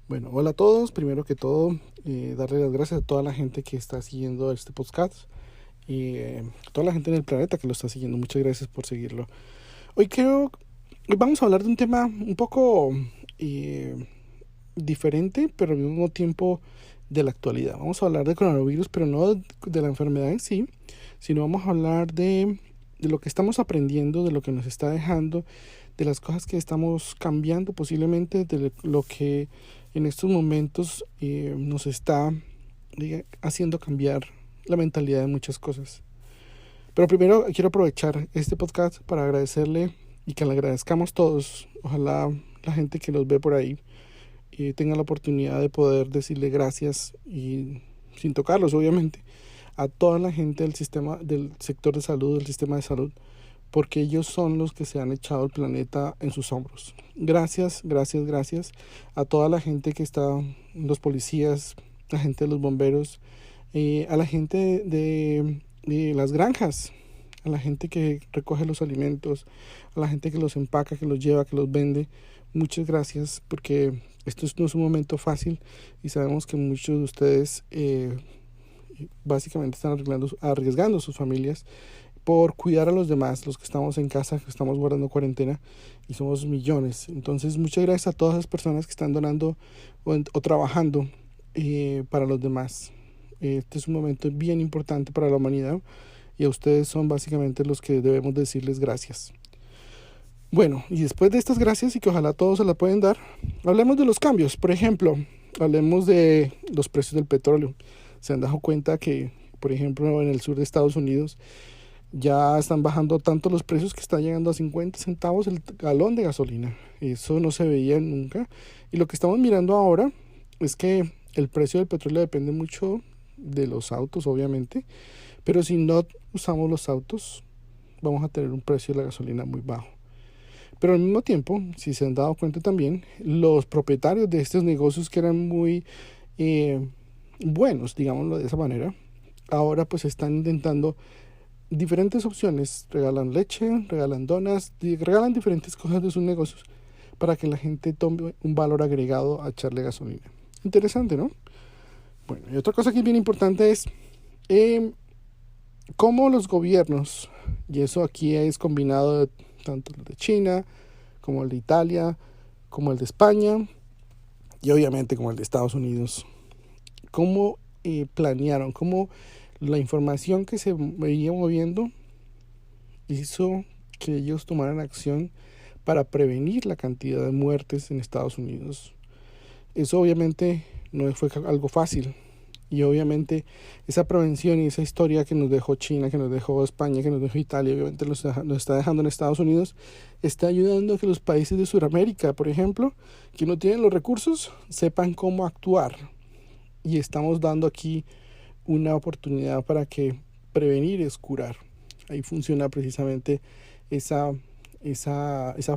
Bueno, hola a todos. Primero que todo, darle las gracias a toda la gente que está siguiendo este podcast y toda la gente en el planeta que lo está siguiendo. Muchas gracias por seguirlo. Hoy vamos a hablar de un tema un poco eh, diferente, pero al mismo tiempo de la actualidad. Vamos a hablar de coronavirus, pero no de la enfermedad en sí, sino vamos a hablar de lo que estamos aprendiendo, de lo que nos está dejando, de las cosas que estamos cambiando posiblemente, de lo que en estos momentos nos está haciendo cambiar la mentalidad de muchas cosas. Pero primero quiero aprovechar este podcast para agradecerle y que le agradezcamos todos. Ojalá la gente que nos ve por ahí tenga la oportunidad de poder decirle gracias y sin tocarlos, obviamente, a toda la gente del sistema, del sector de salud, del sistema de salud, porque ellos son los que se han echado el planeta en sus hombros. Gracias, gracias, gracias a toda la gente que está, los policías, la gente de los bomberos, a la gente de las granjas, a la gente que recoge los alimentos, a la gente que los empaca, que los lleva, que los vende. Muchas gracias porque no es un momento fácil y sabemos que muchos de ustedes básicamente están arriesgando sus familias por cuidar a los demás, los que estamos en casa, que estamos guardando cuarentena y somos millones. Entonces, muchas gracias a todas las personas que están donando o trabajando para los demás. Este es un momento bien importante para la humanidad y a ustedes son básicamente los que debemos decirles gracias. Bueno, y después de estas gracias y que ojalá todos se la pueden dar, hablemos de los cambios. Por ejemplo, hablemos de los precios del petróleo. Se han dado cuenta que, por ejemplo, en el sur de Estados Unidos ya están bajando tanto los precios que están llegando a 50 centavos el galón de gasolina. Eso no se veía nunca. Y lo que estamos mirando ahora es que el precio del petróleo depende mucho de los autos, obviamente. Pero si no usamos los autos, vamos a tener un precio de la gasolina muy bajo. Pero al mismo tiempo, si se han dado cuenta también, los propietarios de estos negocios que eran muy buenos, digámoslo de esa manera, ahora pues están intentando diferentes opciones. Regalan leche, regalan donas, regalan diferentes cosas de sus negocios para que la gente tome un valor agregado a echarle gasolina. Interesante, ¿no? Bueno, y otra cosa que es bien importante es eh, cómo los gobiernos, y eso aquí es combinado de tanto el de China como el de Italia, como el de España y obviamente como el de Estados Unidos, cómo planearon, cómo la información que se veía moviendo hizo que ellos tomaran acción para prevenir la cantidad de muertes en Estados Unidos. Eso obviamente no fue algo fácil. Y obviamente esa prevención y esa historia que nos dejó China, que nos dejó España, que nos dejó Italia, obviamente nos está dejando en Estados Unidos, está ayudando a que los países de Sudamérica, por ejemplo, que no tienen los recursos, sepan cómo actuar. Y estamos dando aquí una oportunidad para que prevenir es curar. Ahí funciona precisamente esa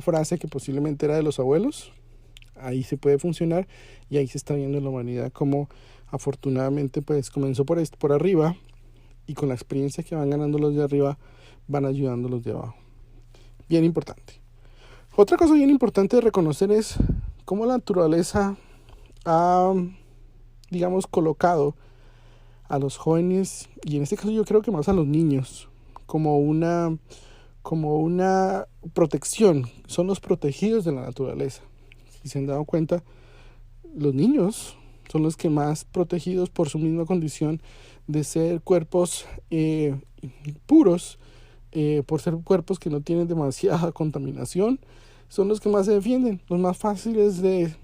frase que posiblemente era de los abuelos. Ahí se puede funcionar y ahí se está viendo en la humanidad como afortunadamente pues comenzó por arriba y con la experiencia que van ganando los de arriba van ayudando los de abajo. Bien importante. Otra cosa bien importante de reconocer es cómo la naturaleza ha, digamos, colocado a los jóvenes, y en este caso yo creo que más a los niños, como una protección. Son los protegidos de la naturaleza. Si se han dado cuenta, los niños son los que más protegidos por su misma condición de ser cuerpos puros, por ser cuerpos que no tienen demasiada contaminación, son los que más se defienden, los más fáciles de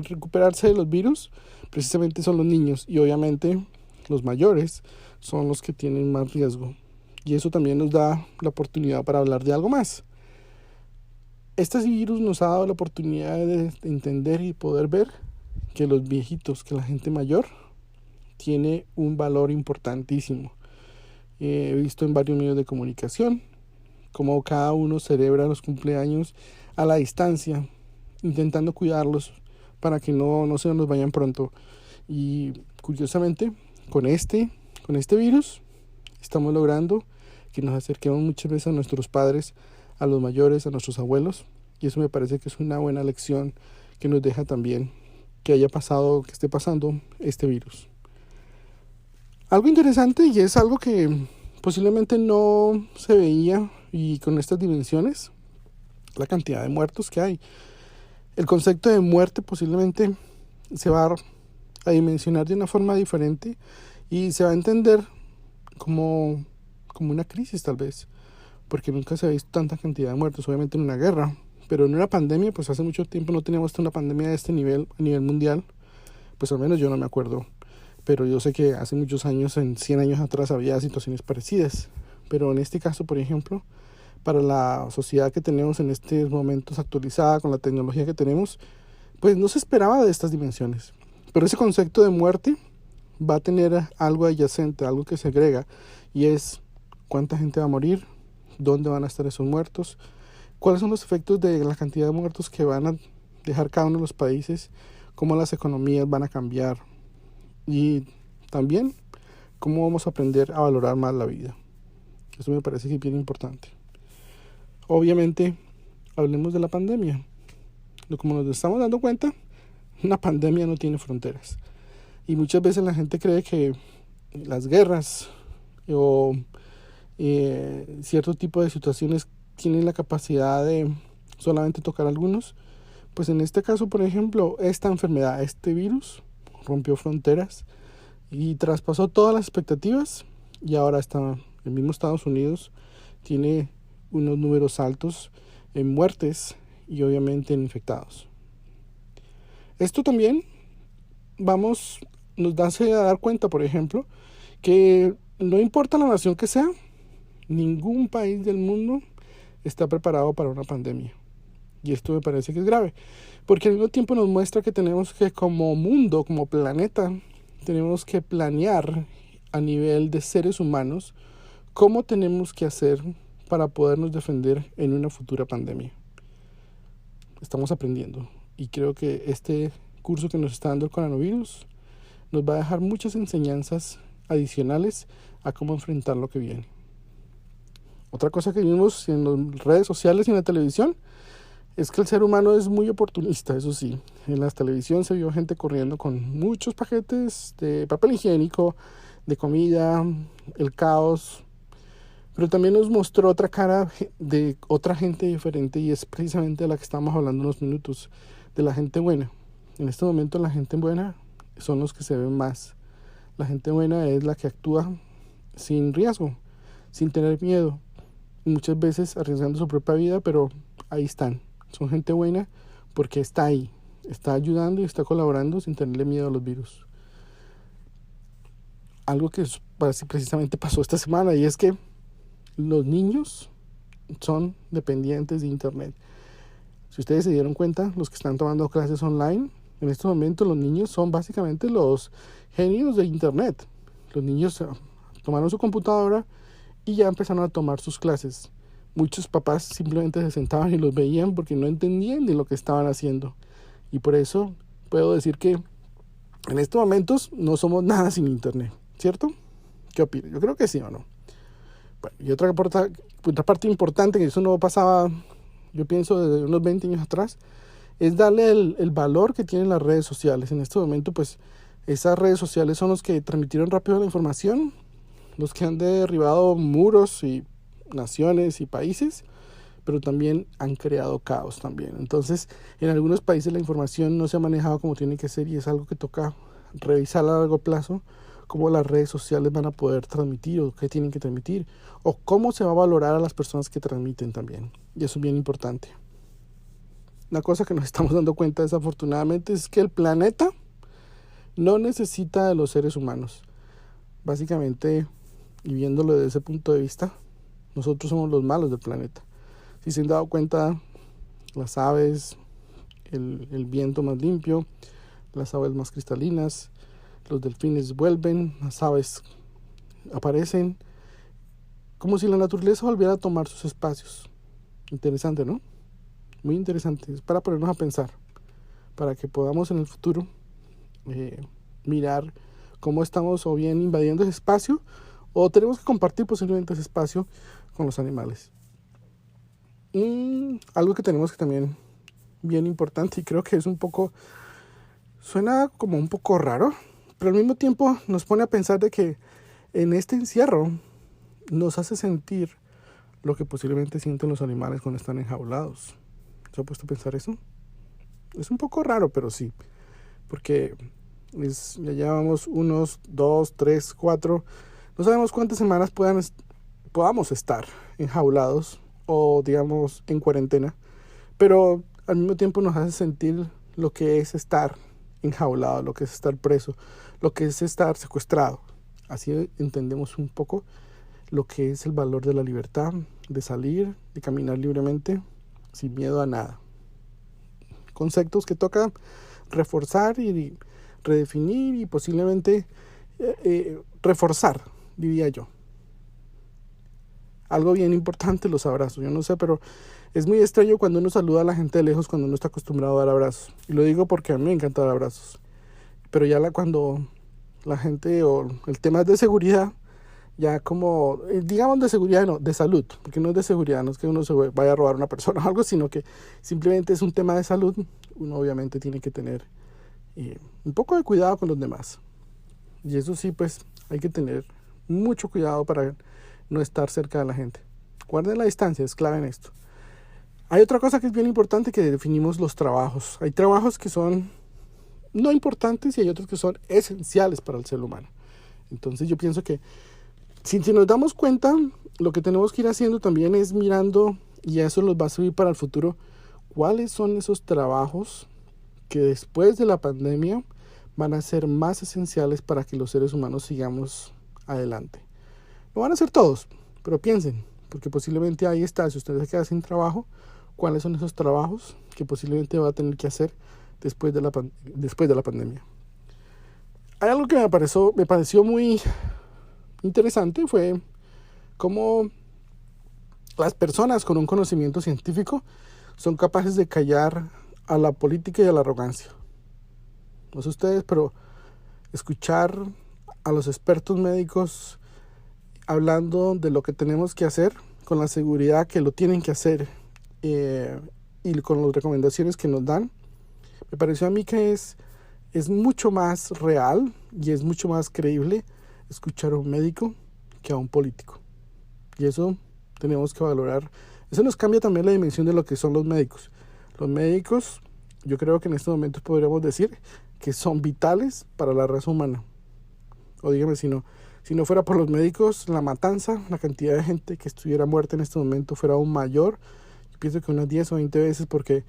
recuperarse de los virus, precisamente son los niños y obviamente los mayores son los que tienen más riesgo. Y eso también nos da la oportunidad para hablar de algo más. Este virus nos ha dado la oportunidad de entender y poder ver que los viejitos, que la gente mayor, tiene un valor importantísimo. He visto en varios medios de comunicación cómo cada uno celebra los cumpleaños a la distancia, intentando cuidarlos para que no se nos vayan pronto. Y curiosamente, con este virus, estamos logrando que nos acerquemos muchas veces a nuestros padres, a los mayores, a nuestros abuelos. Y eso me parece que es una buena lección que nos deja también que haya pasado, que esté pasando este virus. Algo interesante, y es algo que posiblemente no se veía y con estas dimensiones, la cantidad de muertos que hay. El concepto de muerte posiblemente se va a dimensionar de una forma diferente y se va a entender como una crisis tal vez, porque nunca se ha visto tanta cantidad de muertos, obviamente en una guerra, pero en una pandemia, pues hace mucho tiempo no teníamos una pandemia de este nivel a nivel mundial, pues al menos yo no me acuerdo, pero yo sé que hace muchos años, en 100 años atrás, había situaciones parecidas, pero en este caso, por ejemplo, para la sociedad que tenemos en estos momentos actualizada, con la tecnología que tenemos, pues no se esperaba de estas dimensiones. Pero ese concepto de muerte va a tener algo adyacente, algo que se agrega, y es cuánta gente va a morir, dónde van a estar esos muertos, cuáles son los efectos de la cantidad de muertos que van a dejar cada uno de los países, cómo las economías van a cambiar y también cómo vamos a aprender a valorar más la vida. Eso me parece que es bien importante. Obviamente, hablemos de la pandemia. Como nos estamos dando cuenta, una pandemia no tiene fronteras. Y muchas veces la gente cree que las guerras o cierto tipo de situaciones tienen la capacidad de solamente tocar a algunos. Pues en este caso, por ejemplo, esta enfermedad, este virus, rompió fronteras y traspasó todas las expectativas, y ahora está el mismo Estados Unidos tiene unos números altos en muertes y obviamente en infectados. Esto también nos hace dar cuenta, por ejemplo, que no importa la nación que sea, ningún país del mundo está preparado para una pandemia. Y esto me parece que es grave, porque al mismo tiempo nos muestra que tenemos que, como mundo, como planeta, tenemos que planear a nivel de seres humanos cómo tenemos que hacer para podernos defender en una futura pandemia. Estamos aprendiendo y creo que este curso que nos está dando el coronavirus nos va a dejar muchas enseñanzas adicionales a cómo enfrentar lo que viene. Otra cosa que vimos en las redes sociales y en la televisión es que el ser humano es muy oportunista, eso sí. En la televisión se vio gente corriendo con muchos paquetes de papel higiénico, de comida, el caos. Pero también nos mostró otra cara de otra gente diferente, y es precisamente de la que estamos hablando unos minutos, de la gente buena. En este momento la gente buena son los que se ven más. La gente buena es la que actúa sin riesgo, sin tener miedo, y muchas veces arriesgando su propia vida, pero ahí están. Son gente buena porque está ahí, está ayudando y está colaborando sin tenerle miedo a los virus. Algo que precisamente pasó esta semana, y es que los niños son dependientes de internet. Si ustedes se dieron cuenta, los que están tomando clases online, en este momento los niños son básicamente los genios de internet. Los niños tomaron su computadora y ya empezaron a tomar sus clases. Muchos papás simplemente se sentaban y los veían porque no entendían de lo que estaban haciendo. Y por eso puedo decir que en estos momentos no somos nada sin internet, ¿cierto? ¿Qué opinan? Yo creo que sí o no. Bueno, y otra parte importante, que eso no pasaba, yo pienso, desde unos 20 años atrás, es darle el valor que tienen las redes sociales. En este momento, pues, esas redes sociales son los que transmitieron rápido la información, los que han derribado muros y naciones y países, pero también han creado caos también. Entonces, en algunos países la información no se ha manejado como tiene que ser, y es algo que toca revisar a largo plazo, cómo las redes sociales van a poder transmitir o qué tienen que transmitir, o cómo se va a valorar a las personas que transmiten también. Y eso es bien importante. Una cosa que nos estamos dando cuenta desafortunadamente es que el planeta no necesita de los seres humanos. Básicamente, y viéndolo desde ese punto de vista, nosotros somos los malos del planeta. Si se han dado cuenta, las aves, el viento más limpio, las aves más cristalinas, los delfines vuelven, las aves aparecen, como si la naturaleza volviera a tomar sus espacios. Interesante, ¿no? Muy interesante. Es para ponernos a pensar, para que podamos en el futuro mirar cómo estamos o bien invadiendo ese espacio, o tenemos que compartir posiblemente ese espacio con los animales. Algo que tenemos que también bien importante, y creo que es un poco Suena como un poco raro, pero al mismo tiempo nos pone a pensar de que en este encierro nos hace sentir lo que posiblemente sienten los animales cuando están enjaulados. ¿Se ha puesto a pensar eso? Es un poco raro, pero sí, porque ya llevamos unos 2, 3, 4, no sabemos cuántas semanas podamos estar enjaulados o digamos en cuarentena, pero al mismo tiempo nos hace sentir lo que es estar enjaulado, lo que es estar preso, lo que es estar secuestrado. Así entendemos un poco lo que es el valor de la libertad, de salir, de caminar libremente, sin miedo a nada. Conceptos que toca reforzar y redefinir y posiblemente reforzar, diría yo. Algo bien importante, los abrazos. Yo no sé, pero es muy extraño cuando uno saluda a la gente de lejos cuando uno está acostumbrado a dar abrazos. Y lo digo porque a mí me encanta dar abrazos. Pero ya cuando la gente o el tema es de seguridad, ya como, digamos de seguridad, no, de salud, porque no es de seguridad, no es que uno se vaya a robar a una persona o algo, sino que simplemente es un tema de salud. Uno obviamente tiene que tener un poco de cuidado con los demás. Y eso sí, pues hay que tener mucho cuidado para no estar cerca de la gente. Guarden la distancia, es clave en esto. Hay otra cosa que es bien importante, que definimos los trabajos. Hay trabajos que son no importantes y hay otros que son esenciales para el ser humano. Entonces yo pienso que si nos damos cuenta, lo que tenemos que ir haciendo también es mirando, y eso nos va a servir para el futuro, cuáles son esos trabajos que después de la pandemia van a ser más esenciales para que los seres humanos sigamos adelante. No van a ser todos, pero piensen, porque posiblemente ahí está, si usted se queda sin trabajo, cuáles son esos trabajos que posiblemente va a tener que hacer después de la pandemia. Hay algo que me pareció muy interesante, fue cómo las personas con un conocimiento científico son capaces de callar a la política y a la arrogancia. No sé ustedes, pero escuchar a los expertos médicos hablando de lo que tenemos que hacer con la seguridad que lo tienen que hacer y con las recomendaciones que nos dan, me pareció a mí que es mucho más real y es mucho más creíble escuchar a un médico que a un político. Y eso tenemos que valorar. Eso nos cambia también la dimensión de lo que son los médicos. Los médicos, yo creo que en estos momentos podríamos decir que son vitales para la raza humana. O dígame, si no fuera por los médicos, la matanza, la cantidad de gente que estuviera muerta en este momento fuera aún mayor. Yo pienso que unas 10 o 20 veces, porque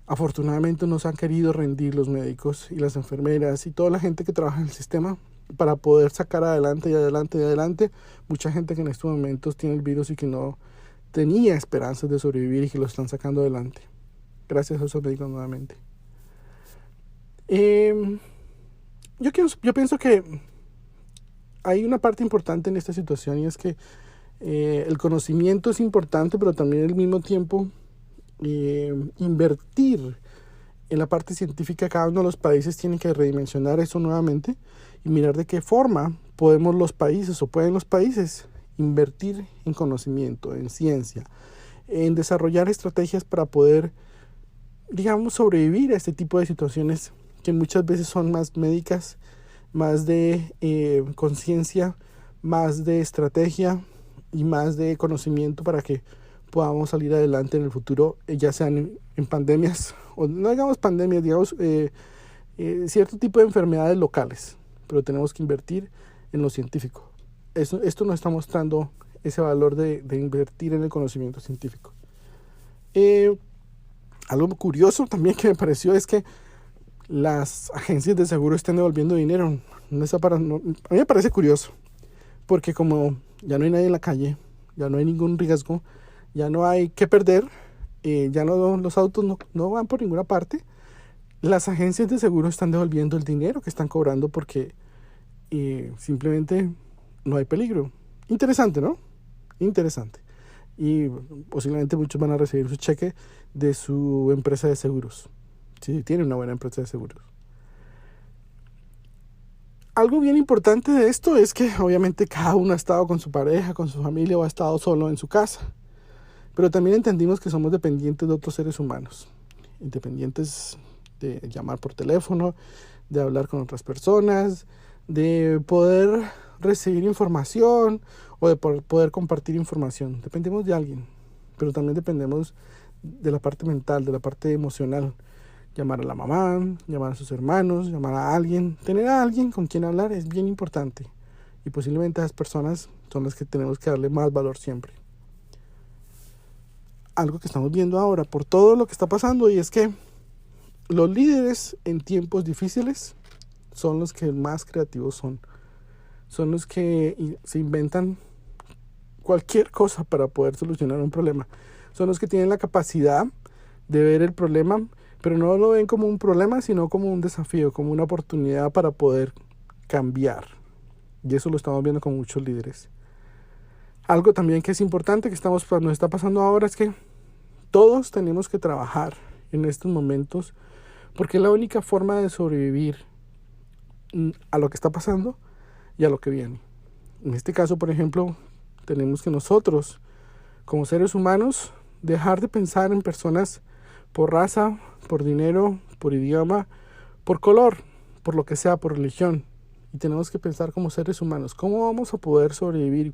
afortunadamente nos han querido rendir los médicos y las enfermeras y toda la gente que trabaja en el sistema para poder sacar adelante y adelante y adelante mucha gente que en estos momentos tiene el virus y que no tenía esperanzas de sobrevivir y que lo están sacando adelante. Gracias a esos médicos nuevamente. Yo pienso que hay una parte importante en esta situación, y es que el conocimiento es importante, pero también al mismo tiempo invertir en la parte científica. Cada uno de los países tiene que redimensionar eso nuevamente y mirar de qué forma pueden los países invertir en conocimiento, en ciencia, en desarrollar estrategias para poder, digamos, sobrevivir a este tipo de situaciones que muchas veces son más médicas, más de conciencia, más de estrategia y más de conocimiento para que podamos salir adelante en el futuro, ya sean en pandemias, o no digamos pandemias, digamos cierto tipo de enfermedades locales, pero tenemos que invertir en lo científico. Esto nos está mostrando ese valor de invertir en el conocimiento científico. Algo curioso también que me pareció es que las agencias de seguro están devolviendo dinero. A mí me parece curioso, porque como ya no hay nadie en la calle, ya no hay ningún riesgo, ya no hay que perder, los autos no van por ninguna parte, las agencias de seguro están devolviendo el dinero que están cobrando porque simplemente no hay peligro. Interesante, ¿no? Interesante. Y posiblemente muchos van a recibir su cheque de su empresa de seguros. Sí, tiene una buena empresa de seguros. Algo bien importante de esto es que obviamente cada uno ha estado con su pareja, con su familia, o ha estado solo en su casa. Pero también entendimos que somos dependientes de otros seres humanos. Independientes de llamar por teléfono, de hablar con otras personas, de poder recibir información o de poder compartir información. Dependemos de alguien, pero también dependemos de la parte mental, de la parte emocional. Llamar a la mamá, llamar a sus hermanos, llamar a alguien. Tener a alguien con quien hablar es bien importante. Y posiblemente esas personas son las que tenemos que darle más valor siempre. Algo que estamos viendo ahora por todo lo que está pasando, y es que los líderes en tiempos difíciles son los que más creativos son. Son los que se inventan cualquier cosa para poder solucionar un problema. Son los que tienen la capacidad de ver el problema, pero no lo ven como un problema, sino como un desafío, como una oportunidad para poder cambiar. Y eso lo estamos viendo con muchos líderes. Algo también que es importante que nos está pasando ahora es que todos tenemos que trabajar en estos momentos, porque es la única forma de sobrevivir a lo que está pasando y a lo que viene. En este caso, por ejemplo, tenemos que nosotros, como seres humanos, dejar de pensar en personas por raza, por dinero, por idioma, por color, por lo que sea, por religión. Y tenemos que pensar como seres humanos, ¿cómo vamos a poder sobrevivir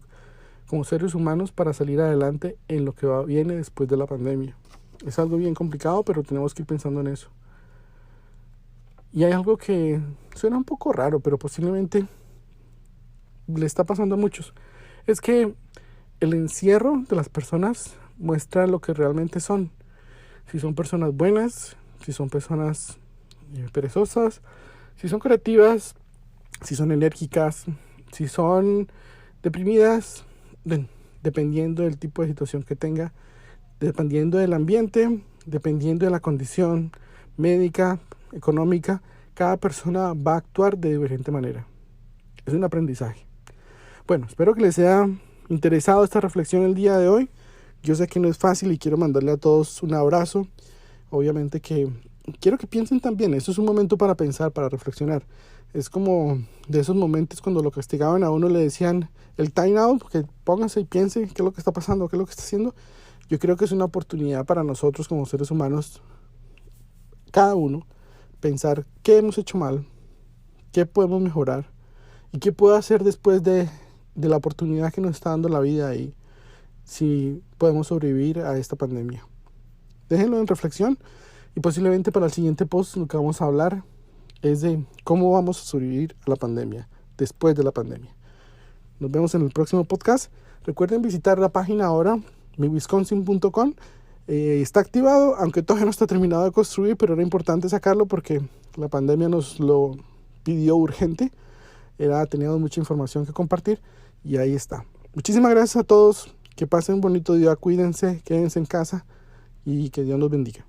como seres humanos para salir adelante en lo que viene después de la pandemia? Es algo bien complicado, pero tenemos que ir pensando en eso. Y hay algo que suena un poco raro, pero posiblemente le está pasando a muchos. Es que el encierro de las personas muestra lo que realmente son. Si son personas buenas, si son personas perezosas, si son creativas, si son enérgicas, si son deprimidas, dependiendo del tipo de situación que tenga, dependiendo del ambiente, dependiendo de la condición médica, económica, cada persona va a actuar de diferente manera. Es un aprendizaje. Bueno, espero que les haya interesado esta reflexión el día de hoy. Yo sé que no es fácil y quiero mandarle a todos un abrazo. Obviamente que quiero que piensen también. Esto es un momento para pensar, para reflexionar. Es como de esos momentos cuando lo castigaban a uno, le decían el time out, que póngase y piense qué es lo que está pasando, qué es lo que está haciendo. Yo creo que es una oportunidad para nosotros como seres humanos, cada uno, pensar qué hemos hecho mal, qué podemos mejorar y qué puedo hacer después de la oportunidad que nos está dando la vida ahí, si podemos sobrevivir a esta pandemia. Déjenlo en reflexión y posiblemente para el siguiente post lo que vamos a hablar es de cómo vamos a sobrevivir a la pandemia, después de la pandemia. Nos vemos en el próximo podcast. Recuerden visitar la página ahora, miwisconsin.com. Está activado, aunque todavía no está terminado de construir, pero era importante sacarlo porque la pandemia nos lo pidió urgente. Teníamos mucha información que compartir y ahí está. Muchísimas gracias a todos. Que pasen un bonito día, cuídense, quédense en casa y que Dios los bendiga.